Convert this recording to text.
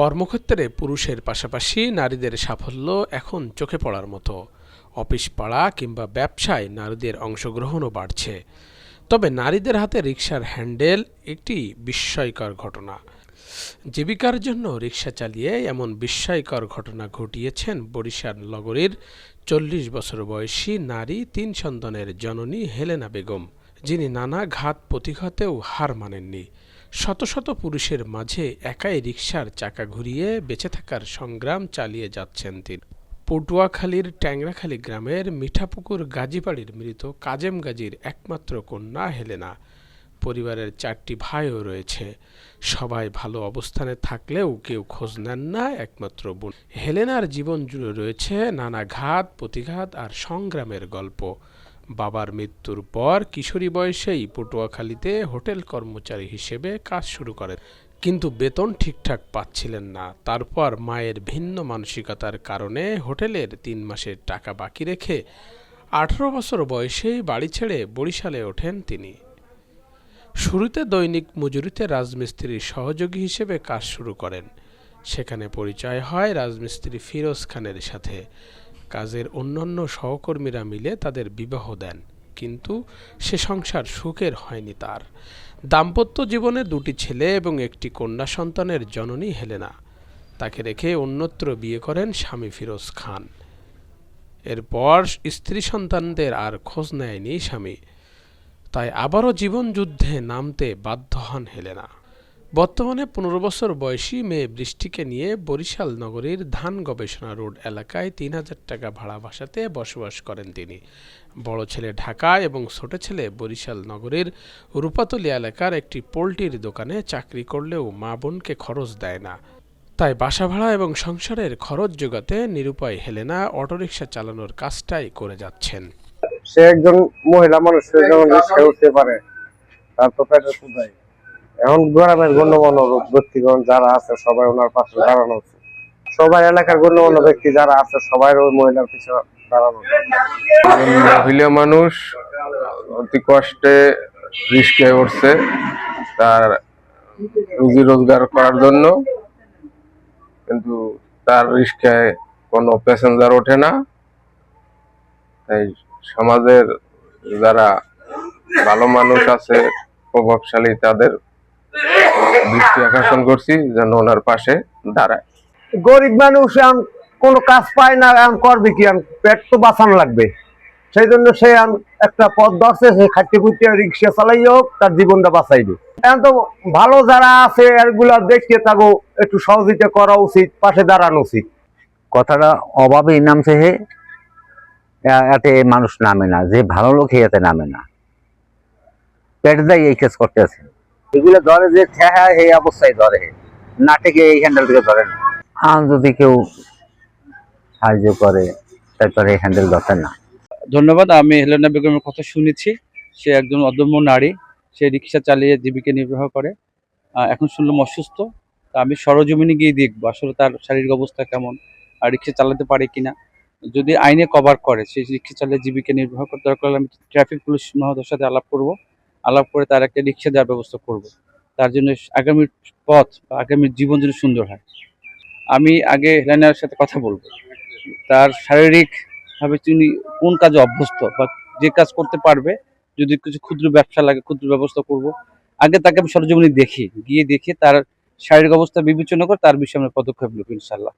কর্মক্ষেত্রে পুরুষের পাশাপাশি নারীদের সাফল্য এখন চোখে পড়ার মতো। অফিস পাড়া কিংবা ব্যবসায় নারীদের অংশগ্রহণও বাড়ছে। তবে নারীদের হাতে রিকশার হ্যান্ডেল একটি বিস্ময়কর ঘটনা। জীবিকার জন্য রিকশা চালিয়ে এমন বিস্ময়কর ঘটনা ঘটিয়েছেন বরিশাল নগরীর ৪০ বছর বয়সী নারী ৩ সন্তানের জননী হেলেনা বেগম, যিনি নানা ঘাত প্রতিঘাতেও হার মানেননি। শত শত পুরুষের মাঝে একাই রিকশার চাকা ঘুরিয়ে বেঁচে থাকার সংগ্রাম চালিয়ে যাচ্ছেন তিনি। পটুয়াখালীর ট্যাংরাখালী গ্রামের মিঠাপুকুর গাজীবাড়ির মৃত কাজেম গাজীর একমাত্র কন্যা হেলেনা। পরিবারের ৪টি ভাইও রয়েছে। সবাই ভালো অবস্থানে থাকলেও কেউ খোঁজ নেন না একমাত্র বোন। হেলেনার জীবন জুড়ে রয়েছে নানা ঘাত প্রতিঘাত আর সংগ্রামের গল্প। বাবার মৃত্যুর পর কিশোরী বয়সেই পটুয়াখালীতে হোটেল কর্মচারী হিসেবে কাজ শুরু করেন, কিন্তু বেতন ঠিকঠাক পাচ্ছিলেন না। তারপর মায়ের ভিন্ন মানসিকতার কারণে হোটেলের ৩ মাসের টাকা বাকি রেখে ১৮ বছর বয়সেই বাড়ি ছেড়ে বরিশালে ওঠেন তিনি। শুরুতে দৈনিক মজুরিতে রাজমিস্ত্রির সহযোগী হিসেবে কাজ শুরু করেন। সেখানে পরিচয় হয় রাজমিস্ত্রি ফিরোজ খানের সাথে। কাজের অন্যান্য সহকর্মীরা মিলে তাদের বিবাহ দেন, কিন্তু সে সংসার সুখের হয়নি তার। দাম্পত্য জীবনে 2টি ছেলে এবং একটি কন্যা সন্তানের জননী হেলেনা। তাকে রেখে অন্যত্র বিয়ে করেন স্বামী ফিরোজ খান। এরপর স্ত্রী সন্তানদের আর খোঁজ নেয়নি স্বামী, তাই আবারও জীবন যুদ্ধে নামতে বাধ্য হন হেলেনা। বর্তমানে 15 বছর বয়সী মেয়ে বৃষ্টিকে নিয়ে বরিশাল নগরীর ধান গবেষণা রোড এলাকায় ৩,০০০ টাকা ভাড়া বাসাতে বসবাস করেন তিনি। বড় ছেলে ঢাকায় এবং ছোট ছেলে বরিশাল নগরীর রূপাতলী এলাকার একটি পোল্ট্রির দোকানে চাকরি করলেও মা বোনকে খরচ দেয় না। তাই বাসা ভাড়া এবং সংসারের খরচ জোগাতে নিরুপায় হেলেনা অটোরিকশা চালানোর কাজটাই করে যাচ্ছেন। সে একজন মহিলা মানুষ, যেমন রিকশা উঠতে পারে, তার তো পেটের ক্ষুধাই। এখন গ্রামের গণ্যমান্য ব্যক্তিগণ যারা আছে সবাই ওনার পাশে দাঁড়ানো উচিত। সবাই এলাকার গণ্যমান্য ব্যক্তি যারা আছে সবাই ওই মহিলার পিছনে দাঁড়ানো। মহিলা মানুষ অতি কষ্টে রিকশায় উঠছে তার রুজি রোজগার করার জন্য, কিন্তু তার রিকশায় কোনো প্যাসেঞ্জার ওঠে না। তাই সমাজের যারা ভালো মানুষ আছে, প্রভাবশালী, তাদের দৃষ্টি আকর্ষণ করছি যেন ওনার পাশে দাঁড়ায়। গরিব মানুষ কোনো কাজ পায় না, করবে কি? পেট তো বাঁচানো লাগবে। সেই জন্য সে একটা পথ ধরছে, সে খাটতে খুঁটতে রিক্সা চালাই হোক তার জীবনটা বাঁচাইবে। এখন তো ভালো যারা আছে এগুলা দেখে তাকে একটু সহযোগিতা করা উচিত, পাশে দাঁড়ানো উচিত। কথাটা অভাবেই নামছে হে, এতে মানুষ নামে না। যে ভালো লোক এতে নামে না, পেট দেয় এই কাজ করতে আছে। এগুলো ধরে যে হ্যাঁ এই অবস্থায় ধরে, নাটকে এই হ্যান্ডেল থেকে ধরে না। আর যদি কেউ সাহায্য করে তারপরে এই হ্যান্ডেল ধরতে না। ধন্যবাদ। আমি হেলেনা বেগমের কথা শুনেছি। সে একজন অদম্য নারী। সে রিক্সা চালিয়ে জীবিকা নির্বাহ করে। এখন শুনলাম অসুস্থ। তা আমি সরজমিনে গিয়ে দেখবো আসলে তার শারীরিক অবস্থা কেমন, আর রিক্সা চালাতে পারে কিনা। যদি আইনে কভার করে, সেই রিক্সা চালিয়ে জীবিকা নির্বাহ করতে দরকার হলে আমি ট্রাফিক পুলিশ মহোদয়ের সাথে আলাপ করব। আলাপ করে তার একটা রিক্সা দেওয়ার ব্যবস্থা করব। তার জন্য আগামীর পথ বা আগামীর জীবন যেন সুন্দর হয়। আমি আগে হেলেনার সাথে কথা বলবো, তার শারীরিকভাবে তিনি কোন কাজে অভ্যস্ত বা যে কাজ করতে পারবে। যদি কিছু ক্ষুদ্র ব্যবসা লাগে, ক্ষুদ্র ব্যবস্থা করব। আগে তাকে আমি সরজমিনে গিয়ে দেখি তার শারীরিক অবস্থা বিবেচনা করে তার বিষয়ে আমরা পদক্ষেপ নেব ইনশাল্লাহ।